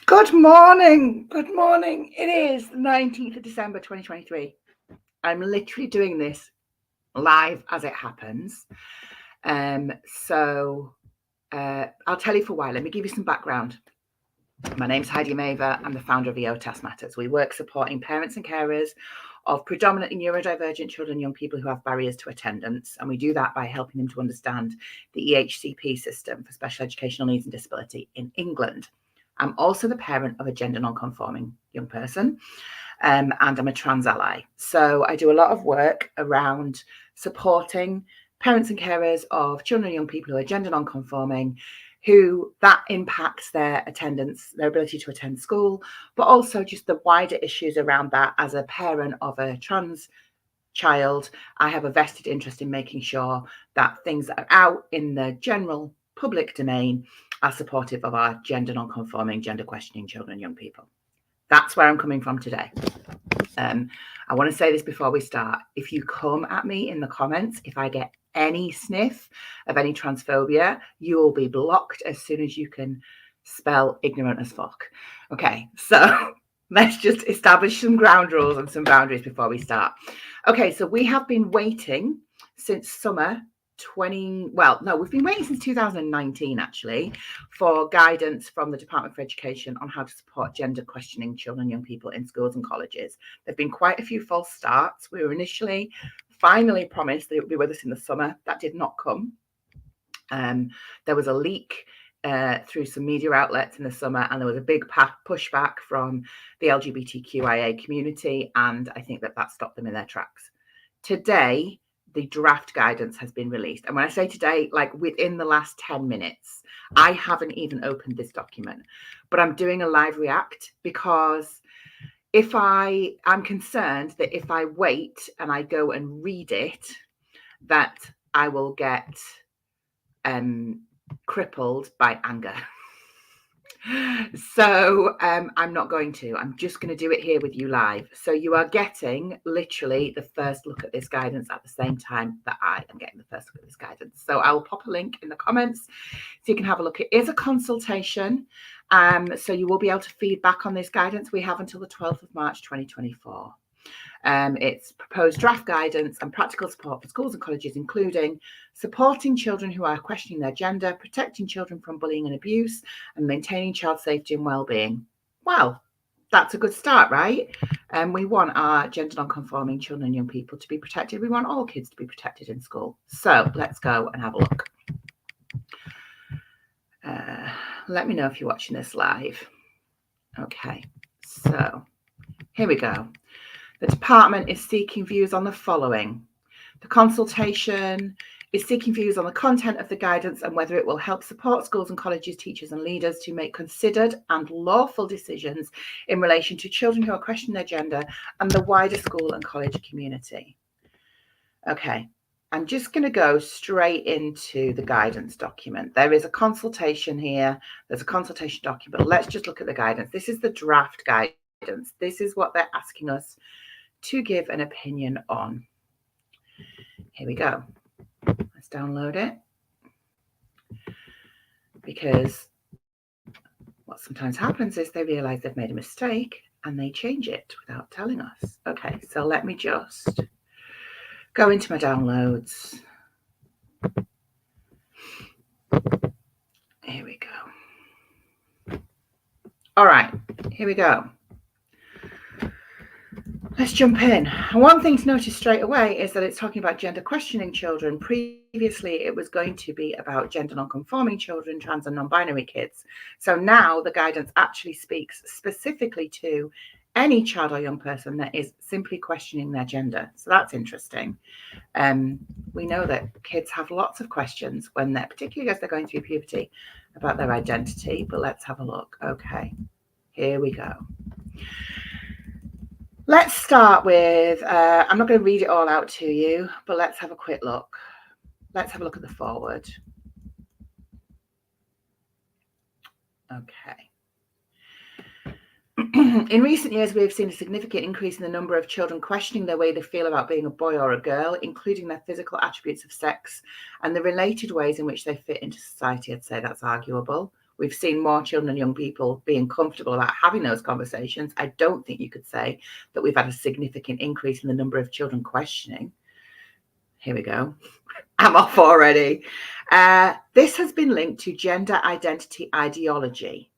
Good morning. Good morning. It is the 19th of December 2023. I'm literally doing this live as it happens. So I'll tell you for why. Let me give you some background. My name's Heidi Maver. I'm the founder of EOTAS Matters. We work supporting parents and carers of predominantly neurodivergent children and young people who have barriers to attendance. And we do that by helping them to understand the EHCP system for special educational needs and disability in England. I'm also the parent of a gender non-conforming young person, and I'm a trans ally. So I do a lot of work around supporting parents and carers of children and young people who are gender non-conforming, who that impacts their attendance, their ability to attend school, but also just the wider issues around that. As a parent of a trans child, I have a vested interest in making sure that things that are out in the general public domain are supportive of our gender non-conforming, gender questioning children and young people. That's where I'm coming from today. I want to say this before we start. If you come at me in the comments, if I get any sniff of any transphobia, you will be blocked as soon as you can spell ignorant as fuck. Okay, so let's just establish some ground rules and some boundaries before we start. Okay, so we have been waiting since summer we've been waiting since 2019 actually for guidance from the Department for Education on how to support gender questioning children and young people in schools and colleges. There have been quite a few false starts. We were initially finally promised that it would be with us in the summer. That did not come. There was a leak through some media outlets in the summer, and there was a big pushback from the LGBTQIA community, and I think that stopped them in their tracks. Today, the draft guidance has been released. And when I say today, like within the last 10 minutes, I haven't even opened this document, but I'm doing a live react because I'm concerned that if I wait and I go and read it, that I will get crippled by anger. So I'm not going to. I'm just going to do it here with you live. So you are getting literally the first look at this guidance at the same time that I am getting the first look at this guidance. So I will pop a link in the comments so you can have a look. It is a consultation. So you will be able to feed back on this guidance. We have until the 12th of March 2024. It's proposed draft guidance and practical support for schools and colleges, including supporting children who are questioning their gender, protecting children from bullying and abuse, and maintaining child safety and well-being. Well, that's a good start, right? We want our gender non-conforming children and young people to be protected. We want all kids to be protected in school. So let's go and have a look. Let me know if you're watching this live. Okay, so here we go. The department is seeking views on the following. The consultation is seeking views on the content of the guidance and whether it will help support schools and colleges, teachers and leaders to make considered and lawful decisions in relation to children who are questioning their gender and the wider school and college community. Okay, I'm just going to go straight into the guidance document. There is a consultation here. There's a consultation document. Let's just look at the guidance. This is the draft guidance. This is what they're asking us to give an opinion on. Here we go. Let's download it. Because what sometimes happens is they realize they've made a mistake and they change it without telling us. Okay, so let me just go into my downloads. Here we go. All right, here we go. Let's jump in. And one thing to notice straight away is that it's talking about gender questioning children. Previously, it was going to be about gender non-conforming children, trans and non-binary kids. So now the guidance actually speaks specifically to any child or young person that is simply questioning their gender. So that's interesting. We know that kids have lots of questions when they're, particularly as they're going through puberty, about their identity. But let's have a look. Okay, here we go. Let's start with, I'm not going to read it all out to you, but let's have a quick look. Let's have a look at the forward. Okay. In recent years, we have seen a significant increase in the number of children questioning their way they feel about being a boy or a girl, including their physical attributes of sex and the related ways in which they fit into society. I'd say that's arguable. We've seen more children and young people being comfortable about having those conversations. I don't think you could say that we've had a significant increase in the number of children questioning. Here we go. I'm off already. This has been linked to gender identity ideology,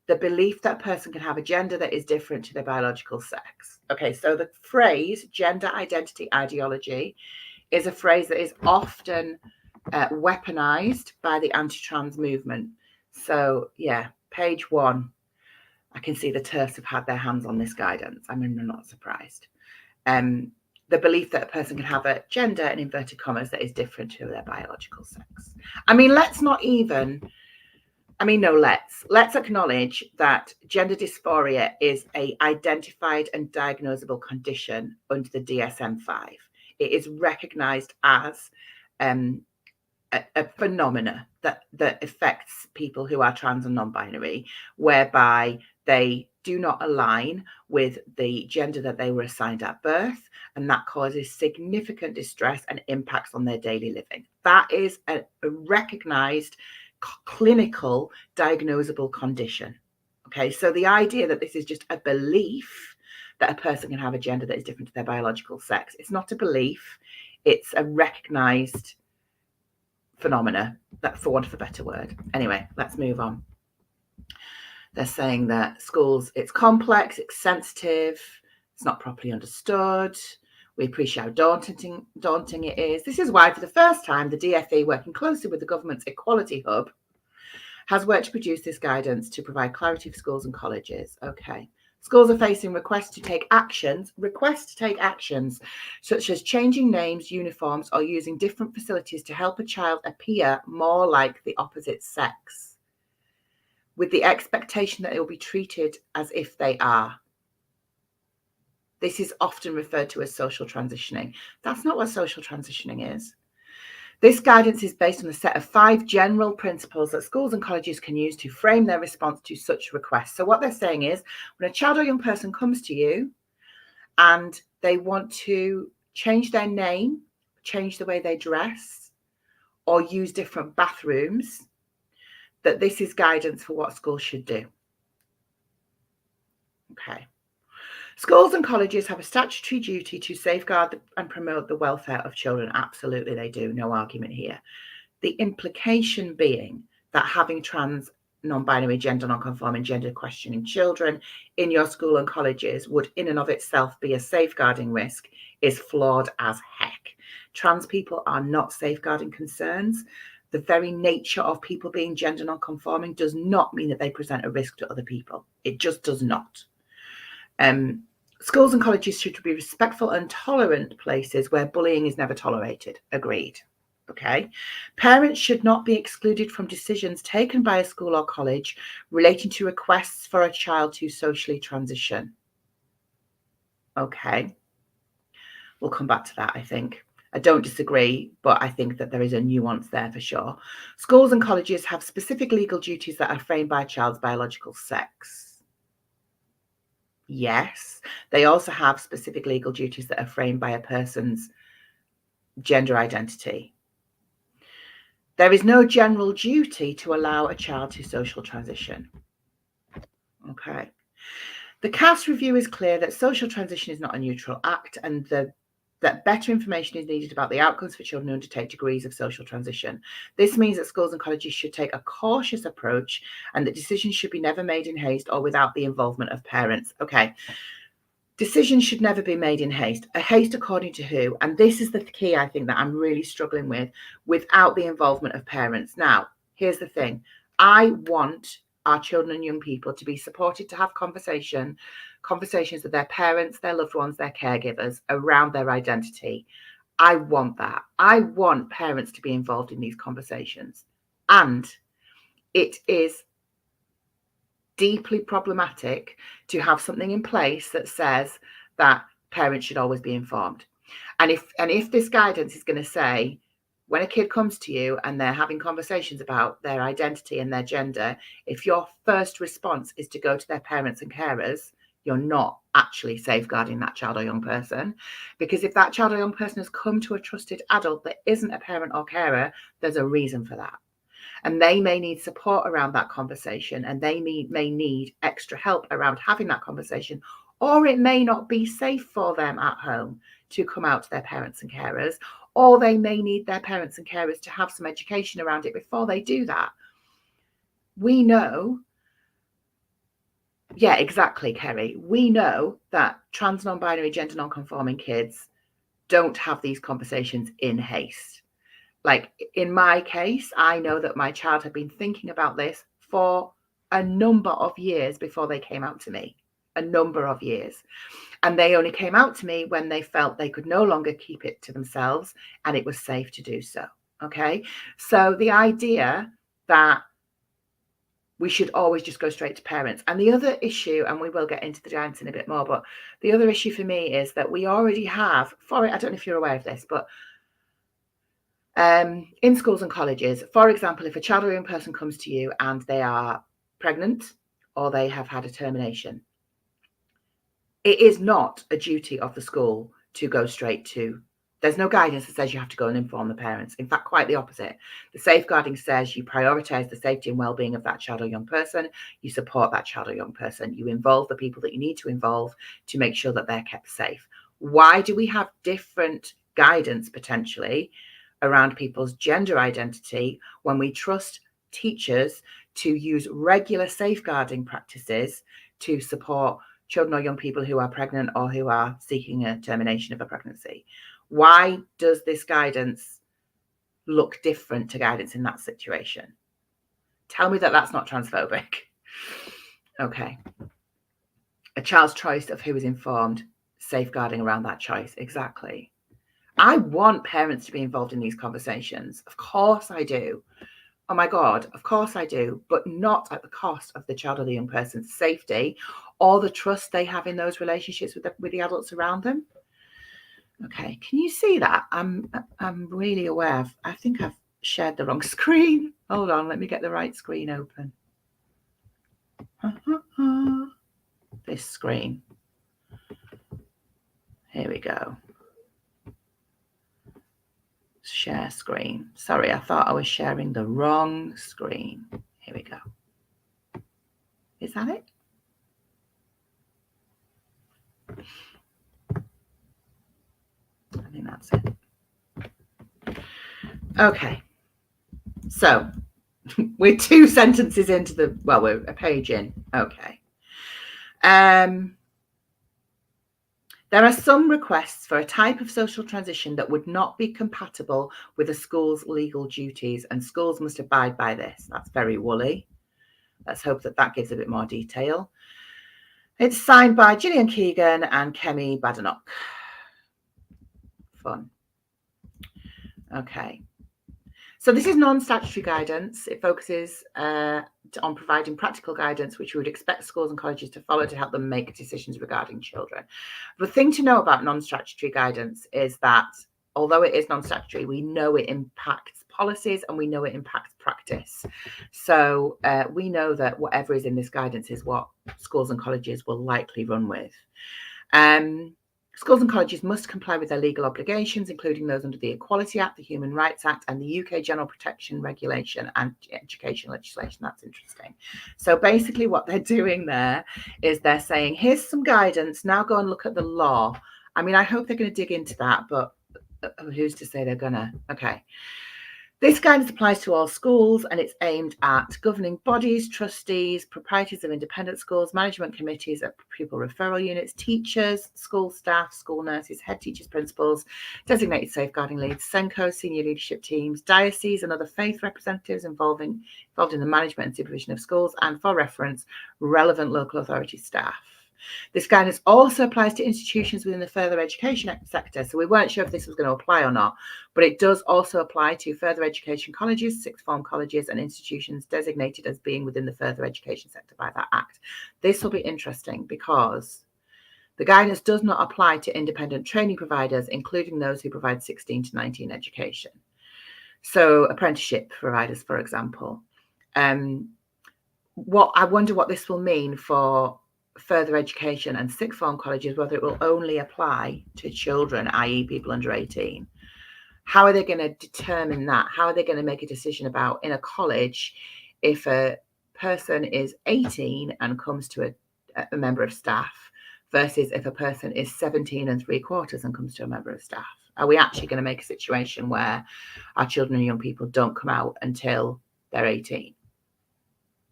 the belief that a person can have a gender that is different to their biological sex. Okay, so the phrase gender identity ideology is a phrase that is often weaponized by the anti-trans movement. So yeah, page 1, I can see the TERFs have had their hands on this guidance. I'm not surprised. The belief that a person can have a gender, in inverted commas, that is different to their biological sex. I mean, let's acknowledge that gender dysphoria is a identified and diagnosable condition under the DSM-5. It is recognized as a phenomena that affects people who are trans and non-binary, whereby they do not align with the gender that they were assigned at birth, and that causes significant distress and impacts on their daily living. That is a recognized clinical diagnosable condition. Okay, so the idea that this is just a belief that a person can have a gender that is different to their biological sex, it's not a belief, it's a recognized phenomena, that for want of a better word. Anyway, let's move on. They're saying that schools, it's complex, it's sensitive, it's not properly understood. We appreciate how daunting it is. This is why, for the first time, the DfE, working closely with the government's Equality Hub, has worked to produce this guidance to provide clarity for schools and colleges. Okay. Schools are facing requests to take actions, such as changing names, uniforms, or using different facilities to help a child appear more like the opposite sex, with the expectation that they will be treated as if they are. This is often referred to as social transitioning. That's not what social transitioning is. This guidance is based on a set of 5 general principles that schools and colleges can use to frame their response to such requests. So what they're saying is, when a child or young person comes to you and they want to change their name, change the way they dress, or use different bathrooms, that this is guidance for what schools should do. Okay. Schools and colleges have a statutory duty to safeguard and promote the welfare of children. Absolutely, they do. No argument here. The implication being that having trans, non-binary, gender non-conforming, gender questioning children in your school and colleges would in and of itself be a safeguarding risk is flawed as heck. Trans people are not safeguarding concerns. The very nature of people being gender non-conforming does not mean that they present a risk to other people. It just does not. Schools and colleges should be respectful and tolerant places where bullying is never tolerated. Agreed. Okay. Parents should not be excluded from decisions taken by a school or college relating to requests for a child to socially transition. Okay. We'll come back to that, I think. I don't disagree, but I think that there is a nuance there for sure. Schools and colleges have specific legal duties that are framed by a child's biological sex. Yes, they also have specific legal duties that are framed by a person's gender identity. There is no general duty to allow a child to social transition. Okay. The CAS review is clear that social transition is not a neutral act, and that better information is needed about the outcomes for children who undertake degrees of social transition. This means that schools and colleges should take a cautious approach, and that decisions should be never made in haste or without the involvement of parents. Okay. Decisions should never be made in haste. A haste according to who? And this is the key, I think, that I'm really struggling with, without the involvement of parents. Now, here's the thing. I want our children and young people to be supported to have conversations with their parents, their loved ones, their caregivers around their identity. I want that. I want parents to be involved in these conversations. And it is deeply problematic to have something in place that says that parents should always be informed. And if this guidance is going to say, when a kid comes to you and they're having conversations about their identity and their gender, if your first response is to go to their parents and carers, you're not actually safeguarding that child or young person. Because if that child or young person has come to a trusted adult that isn't a parent or carer, there's a reason for that. And they may need support around that conversation, and they may need extra help around having that conversation, or it may not be safe for them at home to come out to their parents and carers, or they may need their parents and carers to have some education around it before they do that. We know, yeah, exactly, Kerry. We know that trans, non-binary, gender non-conforming kids don't have these conversations in haste. Like in my case, I know that my child had been thinking about this for a number of years before they came out to me, a number of years. And they only came out to me when they felt they could no longer keep it to themselves and it was safe to do so. Okay. So the idea that we should always just go straight to parents. And the other issue, and we will get into the guidance in a bit more, but the other issue for me is that we already have, I don't know if you're aware of this, but in schools and colleges, for example, if a child or young person comes to you and they are pregnant or they have had a termination, it is not a duty of the school to go straight to. There's no guidance that says you have to go and inform the parents. In fact, quite the opposite. The safeguarding says you prioritise the safety and well-being of that child or young person. You support that child or young person. You involve the people that you need to involve to make sure that they're kept safe. Why do we have different guidance potentially around people's gender identity when we trust teachers to use regular safeguarding practices to support children or young people who are pregnant or who are seeking a termination of a pregnancy? Why does this guidance look different to guidance in that situation? Tell me that that's not transphobic. Okay. A child's choice of who is informed, safeguarding around that choice. Exactly. I want parents to be involved in these conversations. Of course I do. Oh my God, of course I do, but not at the cost of the child or the young person's safety or the trust they have in those relationships with the adults around them. Okay, can you see that? I'm really aware I think I've shared the wrong screen. Hold on, let me get the right screen open. This screen. Here we go. Share screen. Sorry, I thought I was sharing the wrong screen. Here we go. Is that it? I think that's it. Okay. So we're 2 sentences into we're a page in. Okay. There are some requests for a type of social transition that would not be compatible with a school's legal duties, and schools must abide by this. That's very woolly. Let's hope that gives a bit more detail. It's signed by Gillian Keegan and Kemi Badenoch. Fun. Okay. So this is non-statutory guidance. It focuses on providing practical guidance, which we would expect schools and colleges to follow to help them make decisions regarding children. The thing to know about non-statutory guidance is that although it is non-statutory, we know it impacts policies and we know it impacts practice. So we know that whatever is in this guidance is what schools and colleges will likely run with. Schools and colleges must comply with their legal obligations, including those under the Equality Act, the Human Rights Act, and the UK General Protection Regulation and education legislation. That's interesting. So basically what they're doing there is they're saying, here's some guidance. Now go and look at the law. I mean, I hope they're going to dig into that, but who's to say they're going to? Okay. This guidance applies to all schools and it's aimed at governing bodies, trustees, proprietors of independent schools, management committees at pupil referral units, teachers, school staff, school nurses, head teachers, principals, designated safeguarding leads, SENCO, senior leadership teams, dioceses and other faith representatives involved in the management and supervision of schools, and for reference, relevant local authority staff. This guidance also applies to institutions within the further education sector. So we weren't sure if this was going to apply or not, but it does also apply to further education colleges, sixth form colleges, and institutions designated as being within the further education sector by that act. This will be interesting because the guidance does not apply to independent training providers, including those who provide 16 to 19 education. So apprenticeship providers, for example. I wonder what this will mean for further education and sixth form colleges, whether it will only apply to children, i.e. people under 18. How are they going to determine that? How are they going to make a decision about, in a college, if a person is 18 and comes to a member of staff versus if a person is 17 3/4 and comes to a member of staff? Are we actually going to make a situation where our children and young people don't come out until they're 18?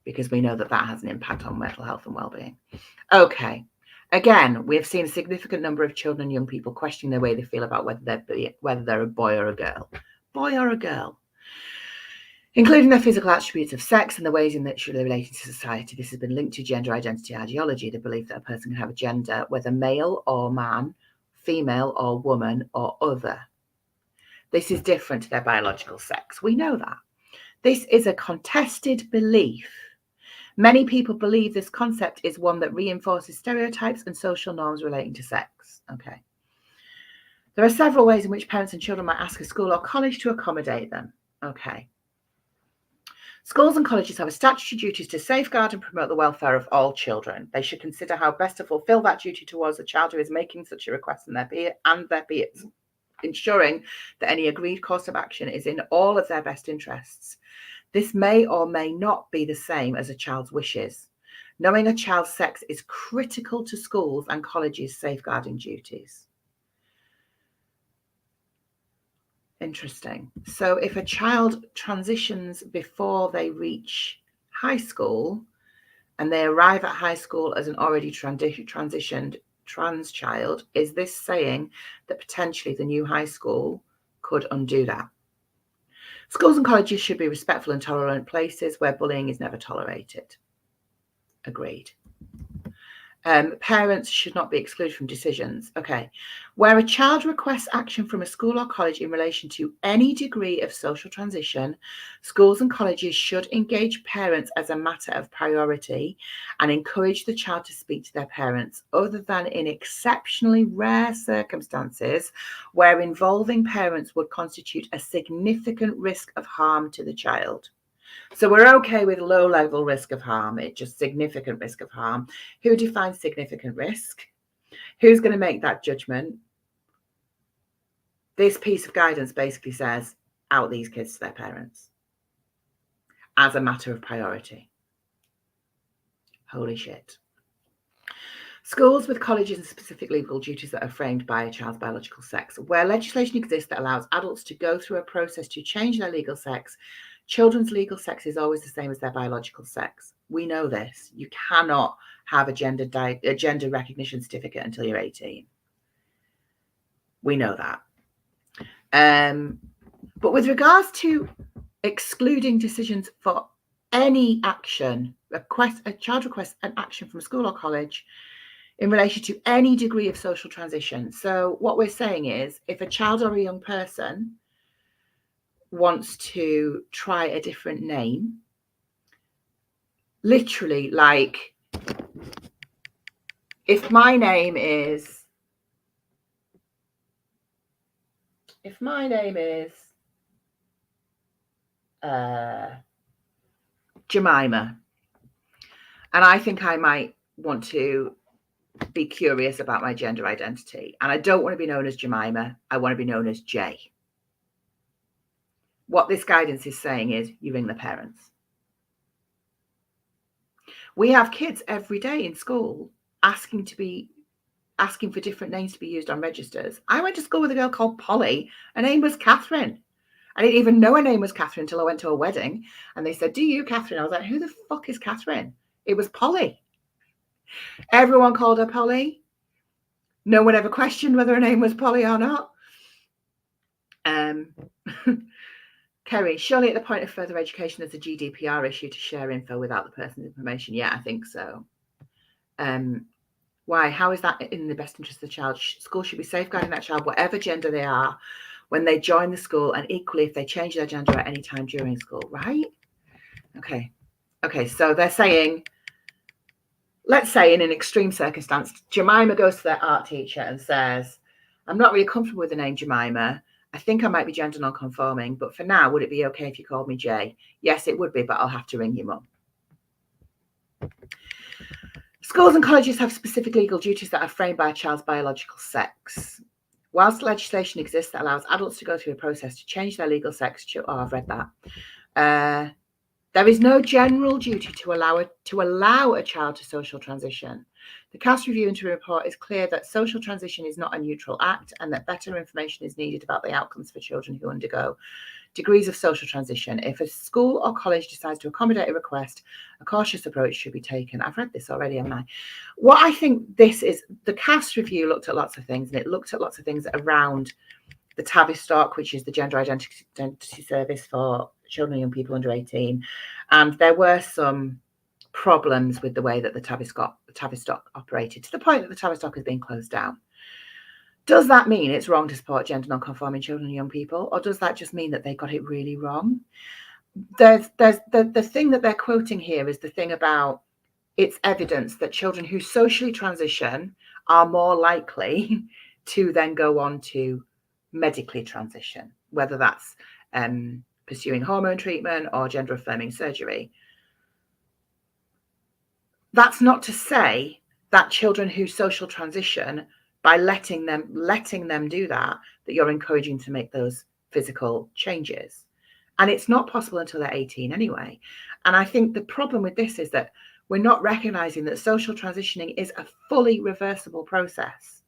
Because we know that that has an impact on mental health and well-being. Okay. Again, we have seen a significant number of children and young people questioning the way they feel about whether they're a boy or a girl. Boy or a girl. Including their physical attributes of sex and the ways in which they're related to society. This has been linked to gender identity ideology, the belief that a person can have a gender, whether male or man, female or woman or other. This is different to their biological sex. We know that. This is a contested belief. Many people believe this concept is one that reinforces stereotypes and social norms relating to sex. Okay. There are several ways in which parents and children might ask a school or college to accommodate them. Okay. Schools and colleges have a statutory duty to safeguard and promote the welfare of all children. They should consider how best to fulfill that duty towards the child who is making such a request and their peers, ensuring that any agreed course of action is in all of their best interests. This may or may not be the same as a child's wishes. Knowing a child's sex is critical to schools and colleges' safeguarding duties. Interesting. So if a child transitions before they reach high school and they arrive at high school as an already transitioned trans child, is this saying that potentially the new high school could undo that? Schools and colleges should be respectful and tolerant places where bullying is never tolerated. Agreed. Parents should not be excluded from decisions. Okay. Where a child requests action from a school or college in relation to any degree of social transition, schools and colleges should engage parents as a matter of priority and encourage the child to speak to their parents, other than in exceptionally rare circumstances where involving parents would constitute a significant risk of harm to the child. So we're okay with low-level risk of harm. It's just significant risk of harm. Who defines significant risk? Who's going to make that judgment? This piece of guidance basically says, out these kids to their parents as a matter of priority. Holy shit. Schools with colleges and specific legal duties that are framed by a child's biological sex. Where legislation exists that allows adults to go through a process to change their legal sex, children's legal sex is always the same as their biological sex. We know this. You cannot have a gender recognition certificate until you're 18. We know that. But with regards to excluding decisions for any action, a child requests an action from school or college in relation to any degree of social transition. So what we're saying is, if a child or a young person wants to try a different name, literally, like, if my name is Jemima, and I think I might want to be curious about my gender identity, and I don't want to be known as Jemima, I want to be known as Jay. What this guidance is saying is, you ring the parents. We have kids every day in school asking for different names to be used on registers. I went to school with a girl called Polly. Her name was Catherine. I didn't even know her name was Catherine until I went to a wedding, and they said, "Do you, Catherine?" I was like, "Who the fuck is Catherine?" It was Polly. Everyone called her Polly. No one ever questioned whether her name was Polly or not. Kerry, surely at the point of further education, there's a GDPR issue to share info without the person's information. Yeah, I think so. Why? How is that in the best interest of the child? School should be safeguarding that child, whatever gender they are, when they join the school, and equally if they change their gender at any time during school, right? Okay, so they're saying, let's say in an extreme circumstance, Jemima goes to their art teacher and says, "I'm not really comfortable with the name Jemima. I think I might be gender non-conforming, but for now, would it be okay if you called me Jay?" Yes, it would be, but I'll have to ring you, Mum. Schools and colleges have specific legal duties that are framed by a child's biological sex. Whilst legislation exists that allows adults to go through a process to change their legal sex, I've read that. There is no general duty to allow a child to social transition. The CAS review into report is clear that social transition is not a neutral act and that better information is needed about the outcomes for children who undergo degrees of social transition. If a school or college decides to accommodate a request, a cautious approach should be taken. I've read this already, haven't I? What I think this is, the CAS review looked at lots of things, and it looked at lots of things around the Tavistock, which is the gender identity service for children and young people under 18. And there were some problems with the way that the Tavistock operated, to the point that the Tavistock has been closed down. Does that mean it's wrong to support gender non-conforming children and young people, or does that just mean that they got it really wrong? There's the thing that they're quoting here is the thing about it's evidence that children who socially transition are more likely to then go on to medically transition, whether that's pursuing hormone treatment or gender affirming surgery. That's not to say that children who social transition, by letting them do that you're encouraging to make those physical changes. And it's not possible until they're 18 anyway. And I think the problem with this is that we're not recognizing that social transitioning is a fully reversible process.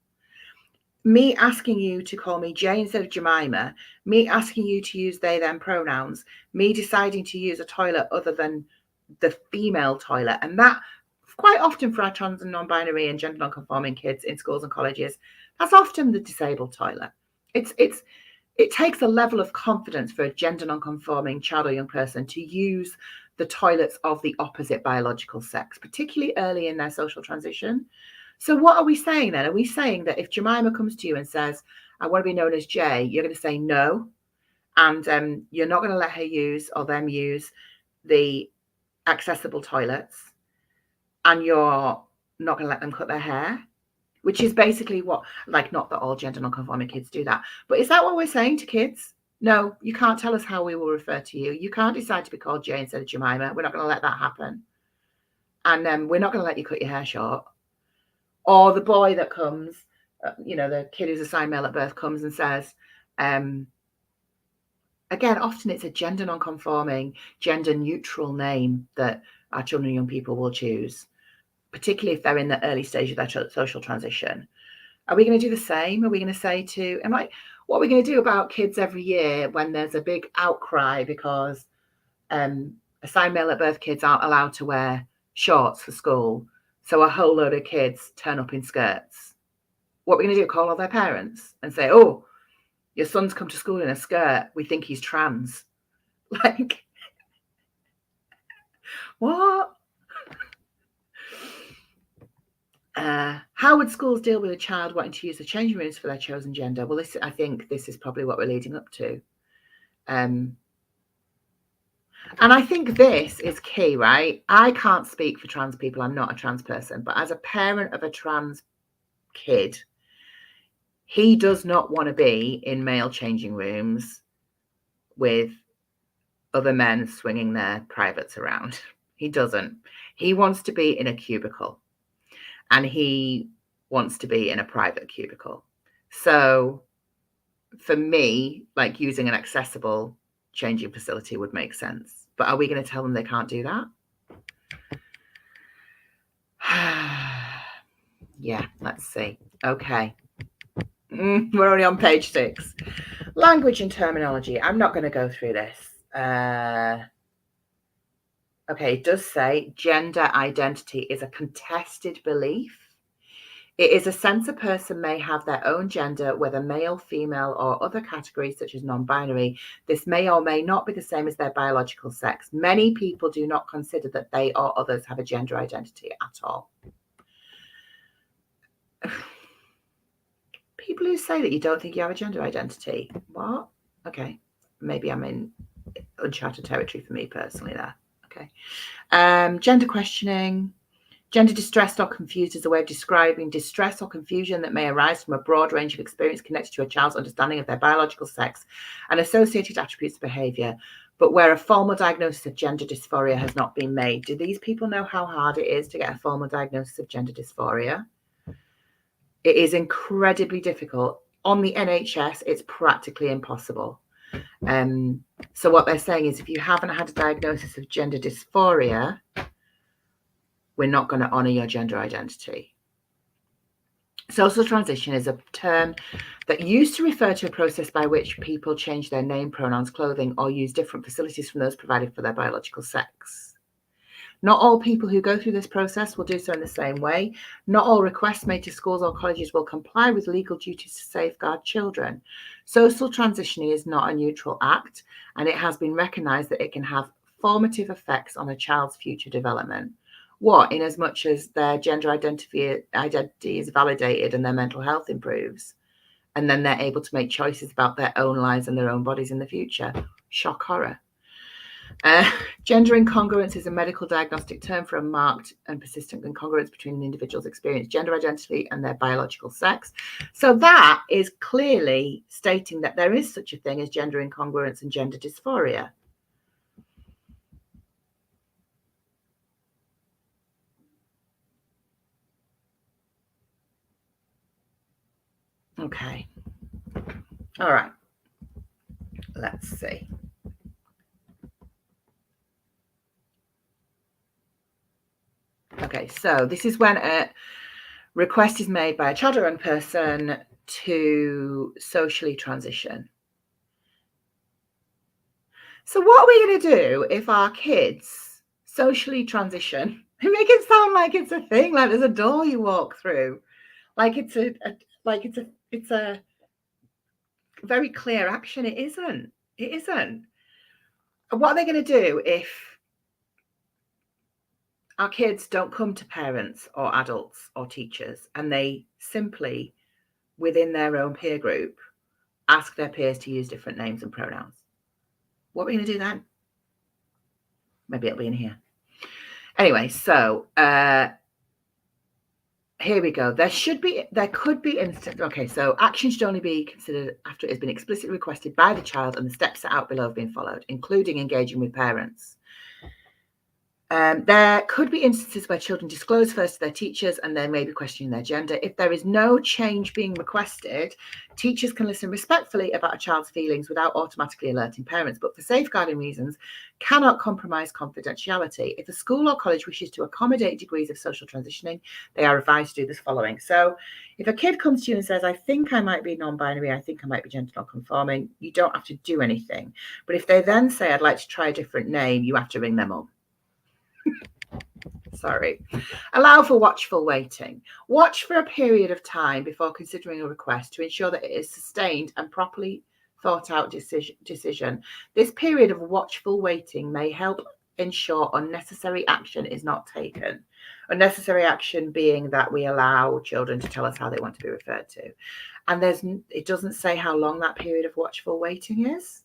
Me asking you to call me Jay instead of Jemima, me asking you to use they, them pronouns, me deciding to use a toilet other than the female toilet, and that quite often for our trans and non-binary and gender non-conforming kids in schools and colleges, that's often the disabled toilet. It takes a level of confidence for a gender non-conforming child or young person to use the toilets of the opposite biological sex, particularly early in their social transition. So what are we saying then? Are we saying that if Jemima comes to you and says, I want to be known as Jay, you're going to say no, and you're not going to let her use or them use the accessible toilets, and you're not going to let them cut their hair? Which is basically what, like, not that all gender non-conforming kids do that, but is that what we're saying to kids? No, you can't tell us how we will refer to you. You can't decide to be called Jay instead of Jemima. We're not going to let that happen. And we're not going to let you cut your hair short. Or the boy that comes, the kid who's assigned male at birth comes and says, again, often it's a gender non-conforming, gender neutral name that our children and young people will choose, particularly if they're in the early stage of their social transition. Are we going to do the same? Are we going to say what are we going to do about kids every year when there's a big outcry because assigned male at birth kids aren't allowed to wear shorts for school, so a whole load of kids turn up in skirts? What are we going to do? Call all their parents and say, oh, your son's come to school in a skirt, we think he's trans? Like, what? How would schools deal with a child wanting to use the changing rooms for their chosen gender? Well, I think this is probably what we're leading up to. And I think this is key, right? I can't speak for trans people. I'm not a trans person. But as a parent of a trans kid, he does not want to be in male changing rooms with other men swinging their privates around. He doesn't. He wants to be in a cubicle. And he wants to be in a private cubicle. So for me, like, using an accessible changing facility would make sense. But are we going to tell them they can't do that? Yeah, let's see. Okay. We're only on page 6. Language and terminology. I'm not going to go through this. Okay, it does say gender identity is a contested belief. It is a sense a person may have their own gender, whether male, female, or other categories such as non-binary. This may or may not be the same as their biological sex. Many people do not consider that they or others have a gender identity at all. People who say that you don't think you have a gender identity. What? Okay, maybe I'm in uncharted territory for me personally there. Okay. Gender questioning. Gender distressed or confused is a way of describing distress or confusion that may arise from a broad range of experience connected to a child's understanding of their biological sex and associated attributes of behaviour, but where a formal diagnosis of gender dysphoria has not been made. Do these people know how hard it is to get a formal diagnosis of gender dysphoria? It is incredibly difficult On the NHS, it's practically impossible. So what they're saying is, if you haven't had a diagnosis of gender dysphoria, we're not going to honour your gender identity. Social transition is a term that used to refer to a process by which people change their name, pronouns, clothing, or use different facilities from those provided for their biological sex. Not all people who go through this process will do so in the same way. Not all requests made to schools or colleges will comply with legal duties to safeguard children. Social transitioning is not a neutral act, and it has been recognised that it can have formative effects on a child's future development. What, in as much as their gender identity is validated and their mental health improves, and then they're able to make choices about their own lives and their own bodies in the future. Shock horror. Gender incongruence is a medical diagnostic term for a marked and persistent incongruence between an individual's experienced gender identity and their biological sex. So that is clearly stating that there is such a thing as gender incongruence and gender dysphoria. Okay. All right. Let's see. Okay, so this is when a request is made by a child or young person to socially transition. So what are we going to do if our kids socially transition? We make it sound like it's a thing, like there's a door you walk through, like it's a very clear action. It isn't. It isn't. What are they going to do if our kids don't come to parents or adults or teachers and they simply, within their own peer group, ask their peers to use different names and pronouns? What are we going to do then? Maybe it'll be in here. Anyway, so here we go. There could be instances. Okay, so action should only be considered after it has been explicitly requested by the child and the steps set out below have been followed, including engaging with parents. There could be instances where children disclose first to their teachers and they may be questioning their gender. If there is no change being requested, teachers can listen respectfully about a child's feelings without automatically alerting parents, but for safeguarding reasons, cannot compromise confidentiality. If a school or college wishes to accommodate degrees of social transitioning, they are advised to do this following. So if a kid comes to you and says, I think I might be non-binary, I think I might be gender non-conforming, you don't have to do anything. But if they then say, I'd like to try a different name, you have to ring them up. Sorry. Allow for watchful waiting. Watch for a period of time before considering a request to ensure that it is sustained and properly thought out decision. This period of watchful waiting may help ensure unnecessary action is not taken. Unnecessary action being that we allow children to tell us how they want to be referred to. And it doesn't say how long that period of watchful waiting is.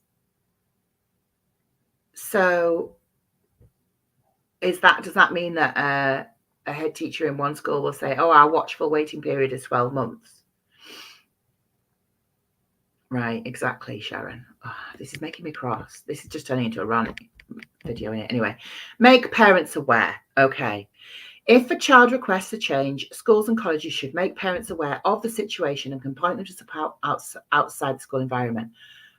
So does that mean that a head teacher in one school will say, oh, our watchful waiting period is 12 months? Right, exactly, Sharon. Oh, this is making me cross. This is just turning into a rant video in it. Anyway, make parents aware. Okay. If a child requests a change, schools and colleges should make parents aware of the situation and can point them to support outside the school environment.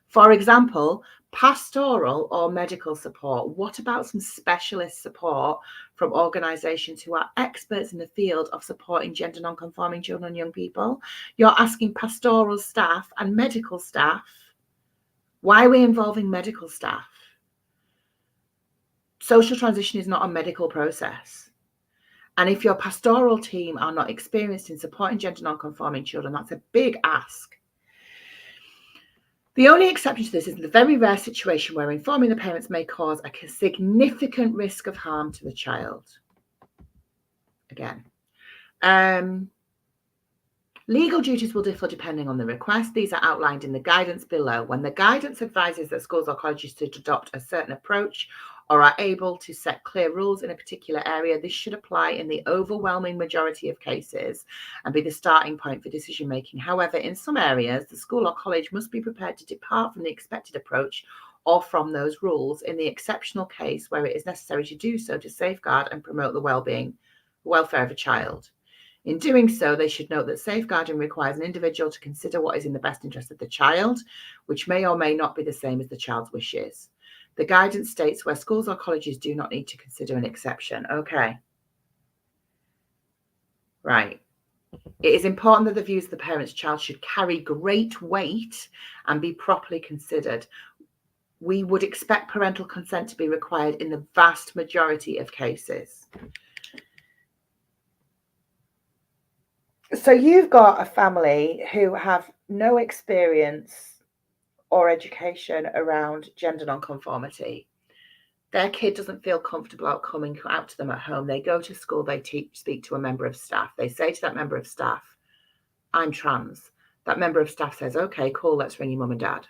For example, pastoral or medical support. What about some specialist support from organisations who are experts in the field of supporting gender non-conforming children and young people? You're asking pastoral staff and medical staff. Why are we involving medical staff? Social transition is not a medical process. And if your pastoral team are not experienced in supporting gender non-conforming children, that's a big ask. The only exception to this is the very rare situation where informing the parents may cause a significant risk of harm to the child. Again, legal duties will differ depending on the request. These are outlined in the guidance below. When the guidance advises that schools or colleges should adopt a certain approach or are able to set clear rules in a particular area, this should apply in the overwhelming majority of cases and be the starting point for decision making. However, in some areas, the school or college must be prepared to depart from the expected approach or from those rules in the exceptional case where it is necessary to do so to safeguard and promote the welfare of a child. In doing so, they should note that safeguarding requires an individual to consider what is in the best interest of the child, which may or may not be the same as the child's wishes. The guidance states where schools or colleges do not need to consider an exception. Okay. Right. It is important that the views of the parent's child should carry great weight and be properly considered. We would expect parental consent to be required in the vast majority of cases. So you've got a family who have no experience or education around gender nonconformity. Their kid doesn't feel comfortable out coming out to them at home. They go to school, they speak to a member of staff. They say to that member of staff, I'm trans. That member of staff says, okay, cool, let's ring your mum and dad.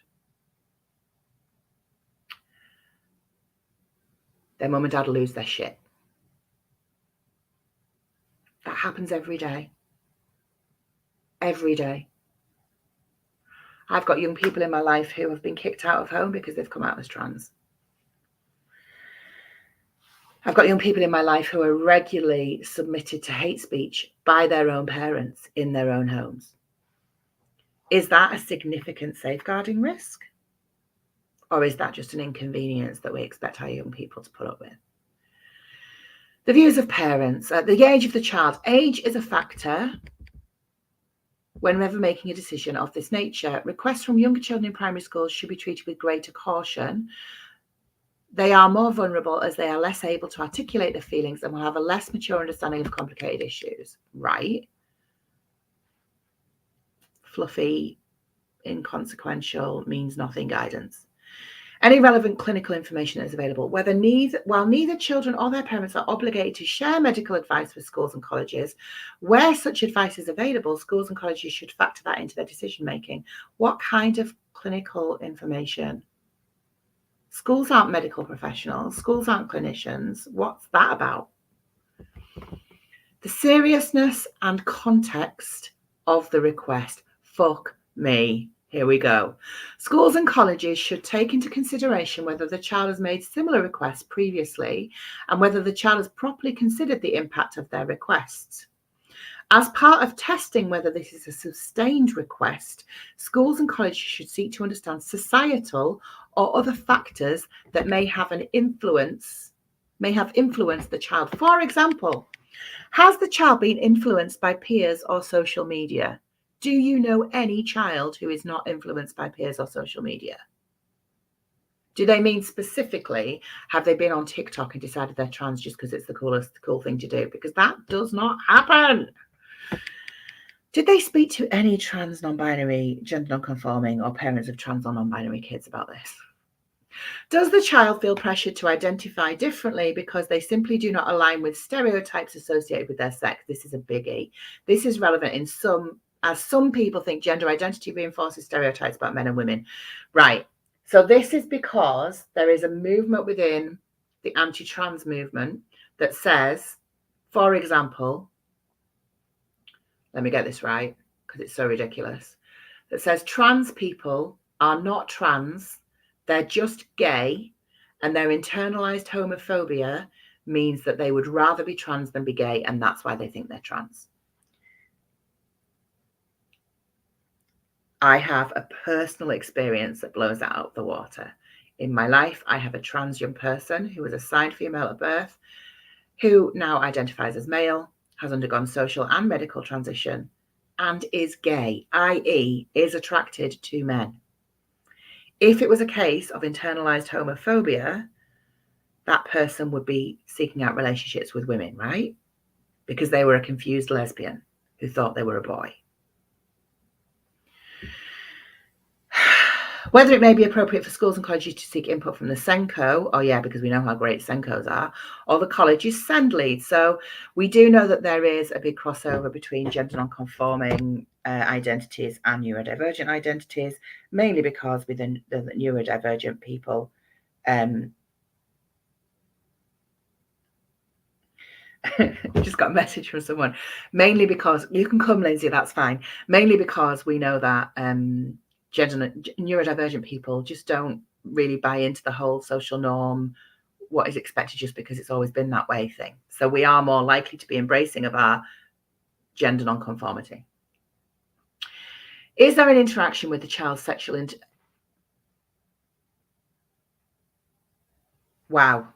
Their mum and dad lose their shit. That happens every day. Every day. I've got young people in my life who have been kicked out of home because they've come out as trans. I've got young people in my life who are regularly submitted to hate speech by their own parents in their own homes. Is that a significant safeguarding risk? Or is that just an inconvenience that we expect our young people to put up with? The views of parents, the age of the child. Age is a factor whenever making a decision of this nature. Requests from younger children in primary schools should be treated with greater caution. They are more vulnerable as they are less able to articulate their feelings and will have a less mature understanding of complicated issues. Right? Fluffy, inconsequential, means nothing guidance. Any relevant clinical information that is available, while neither children or their parents are obligated to share medical advice with schools and colleges, where such advice is available, schools and colleges should factor that into their decision making. What kind of clinical information? Schools aren't medical professionals. Schools aren't clinicians. What's that about? The seriousness and context of the request. Fuck me. Here we go. Schools and colleges should take into consideration whether the child has made similar requests previously and whether the child has properly considered the impact of their requests. As part of testing whether this is a sustained request, schools and colleges should seek to understand societal or other factors that may have influenced the child. For example, has the child been influenced by peers or social media? Do you know any child who is not influenced by peers or social media? Do they mean specifically, have they been on TikTok and decided they're trans just because it's the cool thing to do? Because that does not happen. Did they speak to any trans, non-binary, gender non-conforming or parents of trans or non-binary kids about this? Does the child feel pressured to identify differently because they simply do not align with stereotypes associated with their sex? This is a biggie. This is relevant as some people think gender identity reinforces stereotypes about men and women. Right. So this is because there is a movement within the anti-trans movement that says, for example, let me get this right because it's so ridiculous, that says trans people are not trans, they're just gay, and their internalized homophobia means that they would rather be trans than be gay, and that's why they think they're trans. I have a personal experience that blows that out of the water. In my life, I have a trans young person who was assigned female at birth, who now identifies as male, has undergone social and medical transition, and is gay, i.e. is attracted to men. If it was a case of internalized homophobia, that person would be seeking out relationships with women, right? Because they were a confused lesbian who thought they were a boy. Whether it may be appropriate for schools and colleges to seek input from the SENCO, oh yeah, because we know how great SENCOs are, or the college's SEND lead. So we do know that there is a big crossover between gender non-conforming identities and neurodivergent identities, mainly because within the neurodivergent people, just got a message from someone, mainly because, you can come Lindsay, that's fine, mainly because we know that neurodivergent people just don't really buy into the whole social norm, what is expected just because it's always been that way thing. So we are more likely to be embracing of our gender nonconformity. Is there an interaction with the child's sexual Wow.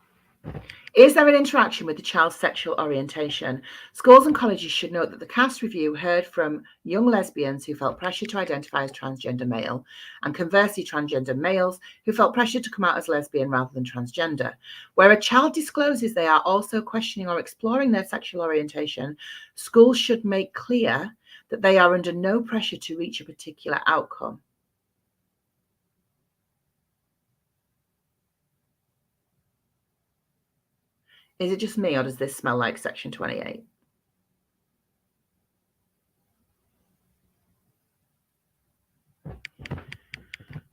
Is there an interaction with the child's sexual orientation? Schools and colleges should note that the CAST review heard from young lesbians who felt pressure to identify as transgender male, and conversely transgender males who felt pressure to come out as lesbian rather than transgender. Where a child discloses they are also questioning or exploring their sexual orientation, schools should make clear that they are under no pressure to reach a particular outcome. Is it just me, or does this smell like Section 28?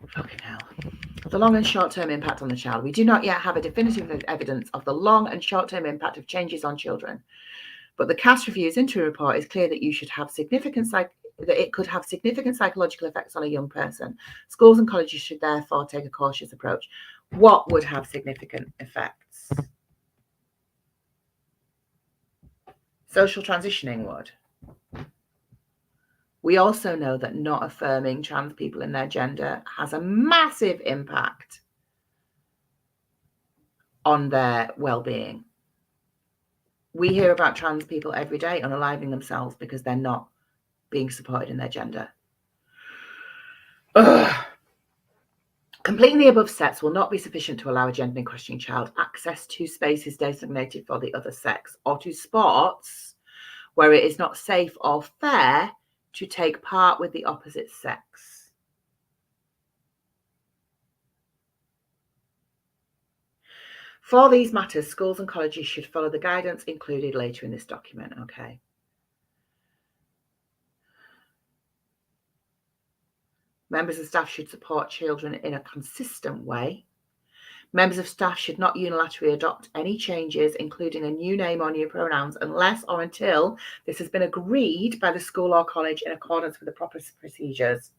Fucking hell. The long and short-term impact on the child. We do not yet have a definitive evidence of the long and short-term impact of changes on children. But the CAST Review's interim report is clear that it could have significant psychological effects on a young person. Schools and colleges should therefore take a cautious approach. What would have significant effects? Social transitioning would. We also know that not affirming trans people in their gender has a massive impact on their well-being. We hear about trans people every day unaliving themselves because they're not being supported in their gender. Ugh. Completing the above steps will not be sufficient to allow a gender questioning child access to spaces designated for the other sex, or to sports where it is not safe or fair to take part with the opposite sex. For these matters, schools and colleges should follow the guidance included later in this document. Okay. Members of staff should support children in a consistent way. Members of staff should not unilaterally adopt any changes, including a new name or new pronouns, unless or until this has been agreed by the school or college in accordance with the proper procedures.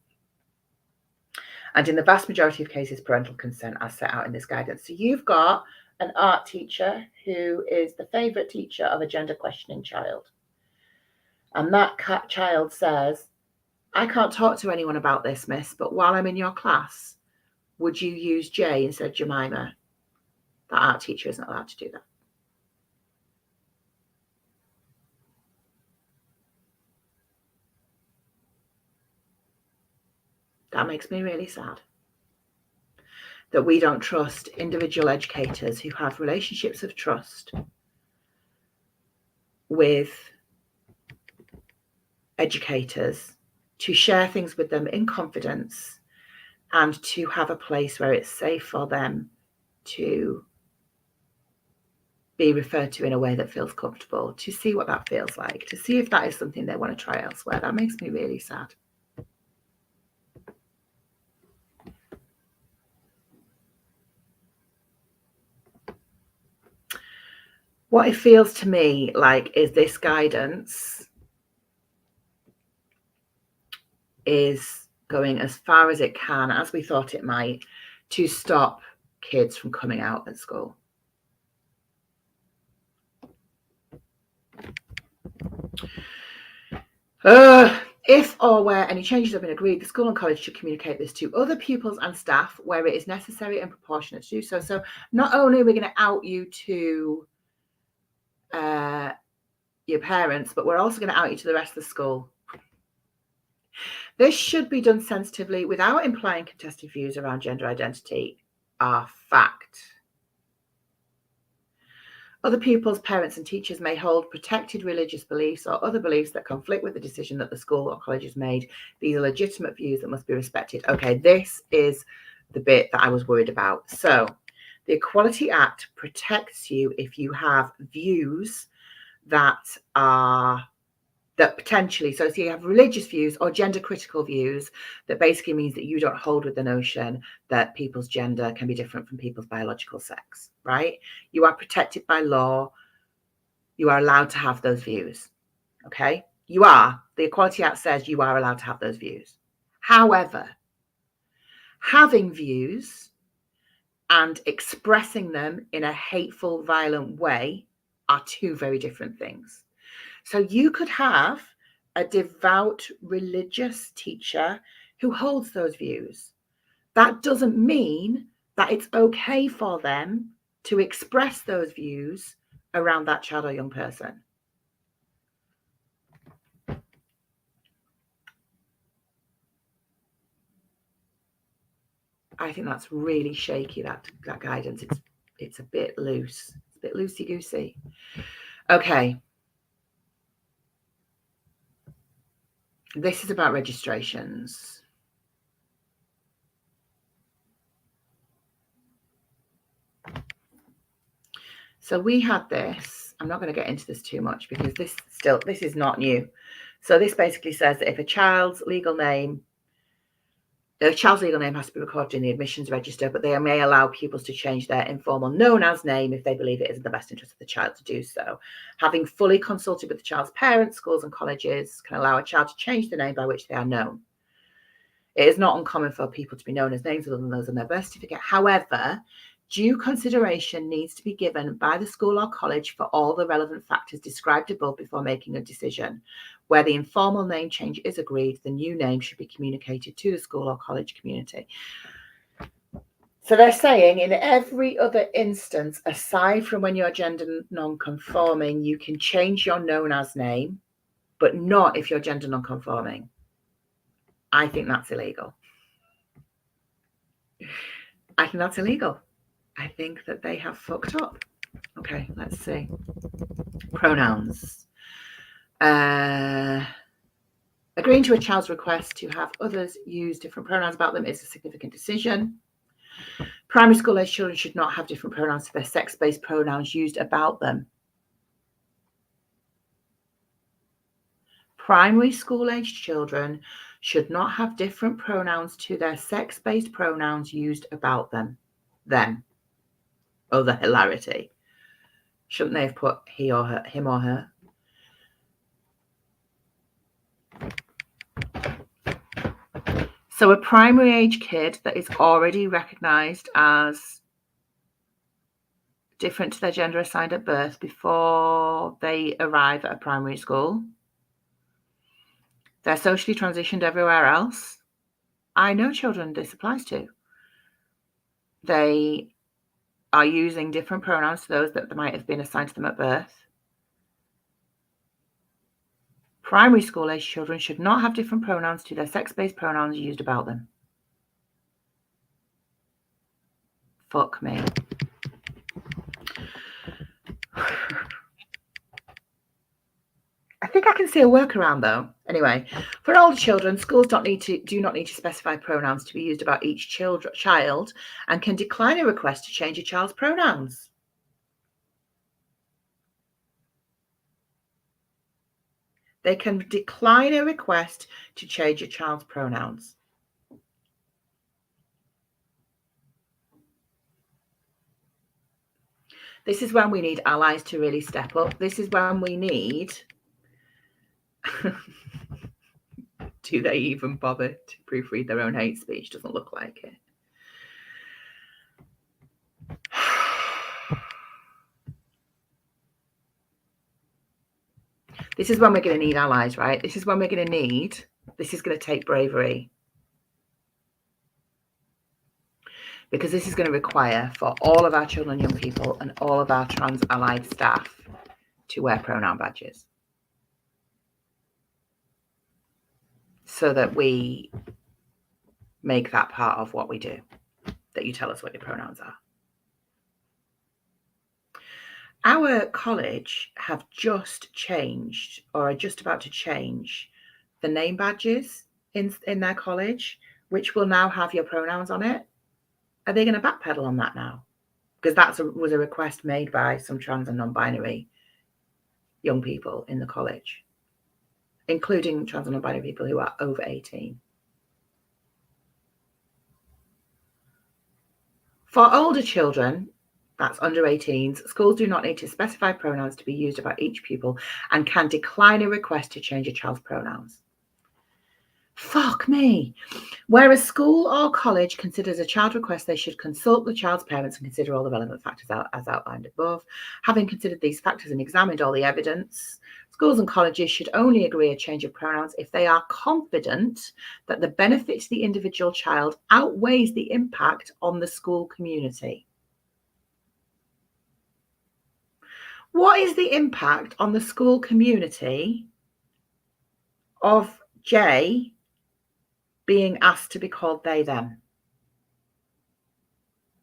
And in the vast majority of cases, parental consent as set out in this guidance. So you've got an art teacher who is the favourite teacher of a gender questioning child. And that child says, I can't talk to anyone about this, miss, but while I'm in your class, would you use J instead of Jemima? That art teacher isn't allowed to do that. That makes me really sad. That we don't trust individual educators who have relationships of trust with educators to share things with them in confidence and to have a place where it's safe for them to be referred to in a way that feels comfortable, to see what that feels like, to see if that is something they want to try elsewhere. That makes me really sad. What it feels to me like is this guidance is going as far as it can, as we thought it might, to stop kids from coming out at school. If or where any changes have been agreed, the school and college should communicate this to other pupils and staff where it is necessary and proportionate to do so. So not only are we going to out you to your parents, but we're also going to out you to the rest of the school. This should be done sensitively without implying contested views around gender identity are fact. Other pupils, parents, and teachers may hold protected religious beliefs or other beliefs that conflict with the decision that the school or college has made. These are legitimate views that must be respected. Okay, this is the bit that I was worried about. So, the Equality Act protects you if you have views that potentially, so you have religious views or gender critical views, that basically means that you don't hold with the notion that people's gender can be different from people's biological sex, right? You are protected by law. You are allowed to have those views, okay? You are. The Equality Act says you are allowed to have those views. However, having views and expressing them in a hateful, violent way are two very different things. So you could have a devout religious teacher who holds those views. That doesn't mean that it's okay for them to express those views around that child or young person. I think that's really shaky, that guidance. It's a bit loose. It's a bit loosey-goosey. Okay. This is about registrations. So we had this. I'm not going to get into this too much because this is not new. So this basically says that if a child's legal name has to be recorded in the admissions register, but they may allow pupils to change their informal known as name if they believe it is in the best interest of the child to do so. Having fully consulted with the child's parents, schools and colleges can allow a child to change the name by which they are known. It is not uncommon for people to be known as names other than those on their birth certificate. However, due consideration needs to be given by the school or college for all the relevant factors described above before making a decision. Where the informal name change is agreed, the new name should be communicated to the school or college community. So they're saying in every other instance, aside from when you're gender non-conforming, you can change your known as name, but not if you're gender non-conforming. I think that's illegal. I think that's illegal. I think that they have fucked up. Okay, let's see. Pronouns. Agreeing to a child's request to have others use different pronouns about them is a significant decision. Primary school age children should not have different pronouns to their sex-based pronouns used about them. Primary school age children should not have different pronouns to their sex-based pronouns used about them. Them. Oh, the hilarity. Shouldn't they have put he or her, him or her? So a primary age kid that is already recognised as different to their gender assigned at birth before they arrive at a primary school. They're socially transitioned everywhere else. I know children this applies to. They are using different pronouns to those that might have been assigned to them at birth. Primary school age children should not have different pronouns to their sex-based pronouns used about them. Fuck me. I think I can see a workaround though. Anyway, for older children, schools do not need to specify pronouns to be used about each child and can decline a request to change a child's pronouns. They can decline a request to change a child's pronouns. This is when we need allies to really step up. This is when we need... Do they even bother to proofread their own hate speech? Doesn't look like it. This is when we're going to need allies, right? This is when we're going to need... This is going to take bravery. Because this is going to require for all of our children and young people and all of our trans allied staff to wear pronoun badges. So that we make that part of what we do, that you tell us what your pronouns are. Our college have just changed, or are just about to change, the name badges in their college, which will now have your pronouns on it. Are they going to backpedal on that now? Because that was a request made by some trans and non-binary young people in the college, including trans and non-binary people who are over 18. For older children, that's under 18s, schools do not need to specify pronouns to be used about each pupil and can decline a request to change a child's pronouns. Fuck me. Where a school or college considers a child request, they should consult the child's parents and consider all the relevant factors as outlined above. Having considered these factors and examined all the evidence, Schools and colleges should only agree a change of pronouns if they are confident that the benefit to the individual child outweighs the impact on the school community. What is the impact on the school community of Jay being asked to be called they, them?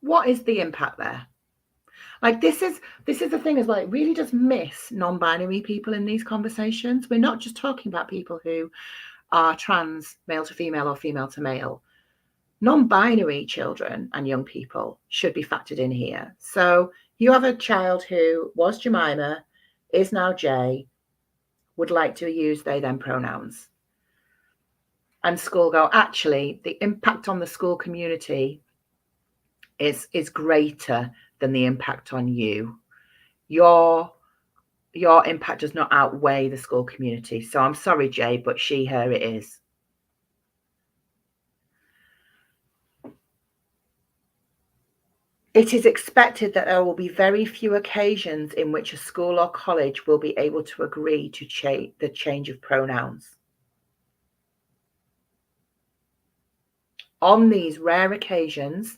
What is the impact there? Like, this is the thing as well. It really does miss non-binary people in these conversations. We're not just talking about people who are trans, male to female or female to male. Non-binary children and young people should be factored in here. So you have a child who was Jemima, is now Jay, would like to use they, them pronouns. And school go, actually, the impact on the school community is greater than the impact on you. Your impact does not outweigh the school community. So I'm sorry, Jay, but she, her, it is. It is expected that there will be very few occasions in which a school or college will be able to agree to the change of pronouns. On these rare occasions,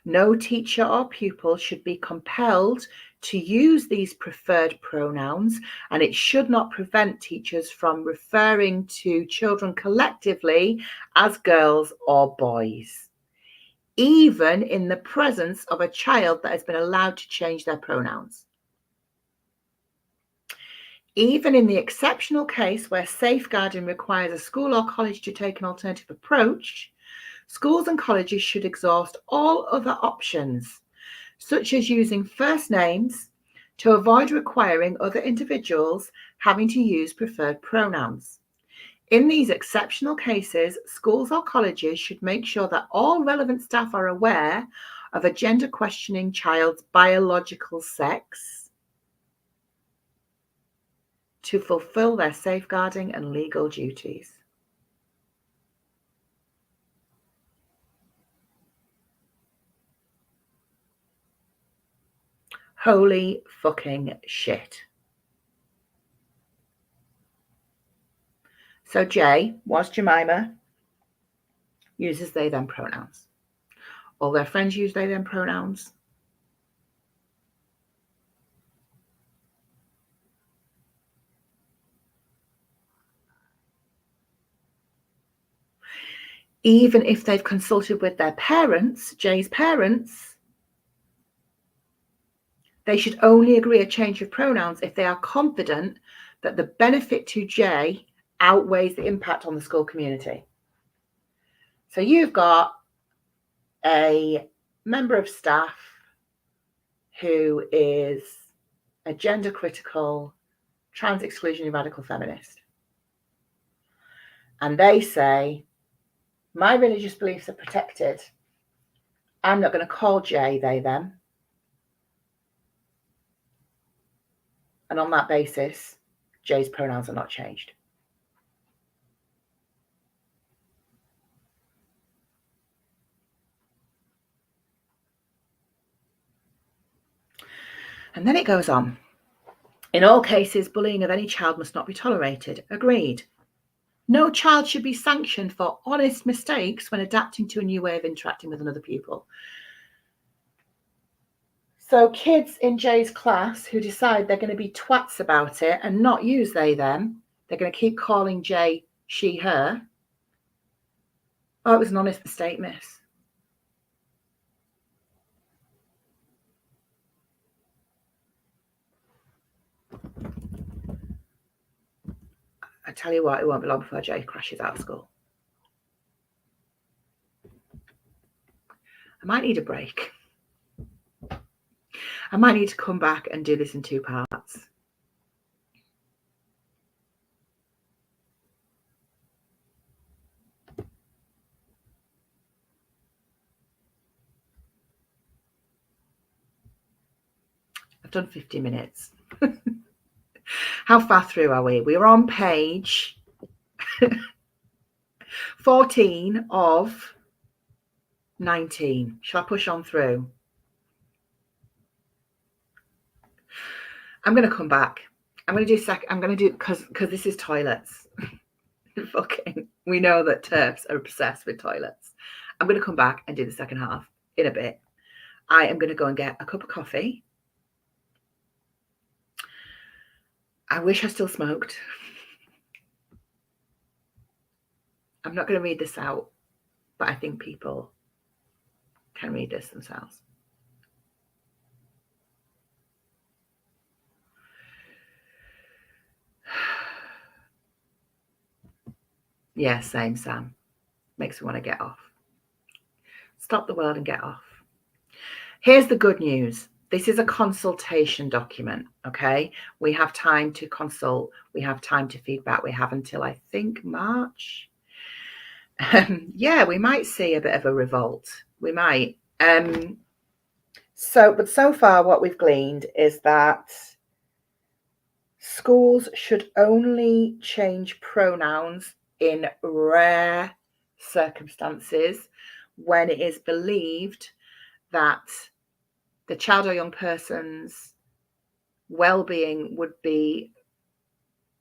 no teacher or pupil should be compelled to use these preferred pronouns, and it should not prevent teachers from referring to children collectively as girls or boys, even in the presence of a child that has been allowed to change their pronouns. Even in the exceptional case where safeguarding requires a school or college to take an alternative approach, schools and colleges should exhaust all other options, such as using first names, to avoid requiring other individuals having to use preferred pronouns. In these exceptional cases, schools or colleges should make sure that all relevant staff are aware of a gender questioning child's biological sex to fulfill their safeguarding and legal duties. Holy fucking shit. So Jay was Jemima, uses they, them pronouns. All their friends use they, them pronouns. Even if they've consulted with their parents, Jay's parents, they should only agree a change of pronouns if they are confident that the benefit to Jay outweighs the impact on the school community. So you've got a member of staff who is a gender critical, trans exclusionary radical feminist. And they say, my religious beliefs are protected. I'm not going to call Jay, they, them. And on that basis, Jay's pronouns are not changed. And then it goes on. In all cases, bullying of any child must not be tolerated. Agreed. No child should be sanctioned for honest mistakes when adapting to a new way of interacting with another pupil. So kids in Jay's class who decide they're going to be twats about it and not use they, them, they're going to keep calling Jay she, her. Oh, it was an honest mistake, miss. I tell you what, it won't be long before Jay crashes out of school. I might need a break. I might need to come back and do this in 2 parts. I've done 50 minutes. How far through are we? We're on page 14 of 19. Shall I push on through? I'm going to come back I'm going to do because this is toilets. Fucking, we know that TERFs are obsessed with toilets. I'm going to come back and do the second half in a bit. I am going to go and get a cup of coffee. I wish I still smoked. I'm not going to read this out, but I think people can read this themselves. Yeah, same, Sam. Makes me want to get off. Stop the world and get off. Here's the good news. This is a consultation document, okay? We have time to consult. We have time to feedback. We have until, I think, March. Yeah, we might see a bit of a revolt. We might. But so far what we've gleaned is that schools should only change pronouns in rare circumstances when it is believed that the child or young person's well-being would be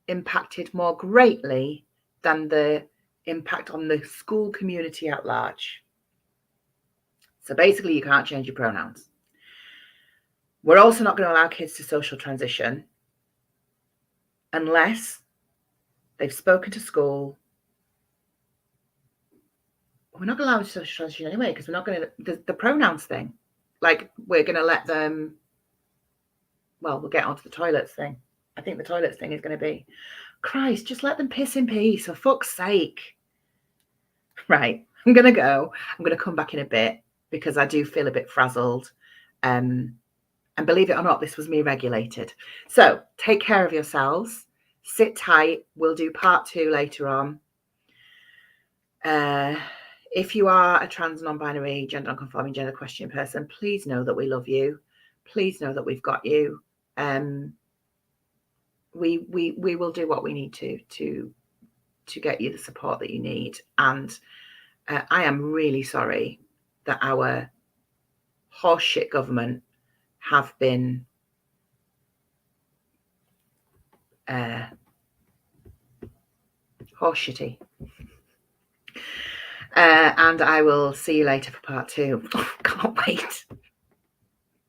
impacted more greatly than the impact on the school community at large. So basically, you can't change your pronouns. We're also not going to allow kids to social transition unless they've spoken to school. We're not going to allow social transition anyway, because we're not going to, the pronouns thing, like we're going to let them, well, we'll get onto the toilets thing. I think the toilets thing is going to be, Christ, just let them piss in peace, for fuck's sake. Right, I'm going to go. I'm going to come back in a bit because I do feel a bit frazzled. And believe it or not, this was me regulated. So take care of yourselves. Sit tight. We'll do part 2 later on. If you are a trans, non-binary, gender non-conforming, gender question person, please know that we love you. Please know that we've got you. We will do what we need to get you the support that you need. And I am really sorry that our horseshit government have been horseshitty. And I will see you later for part 2. Oh, can't wait.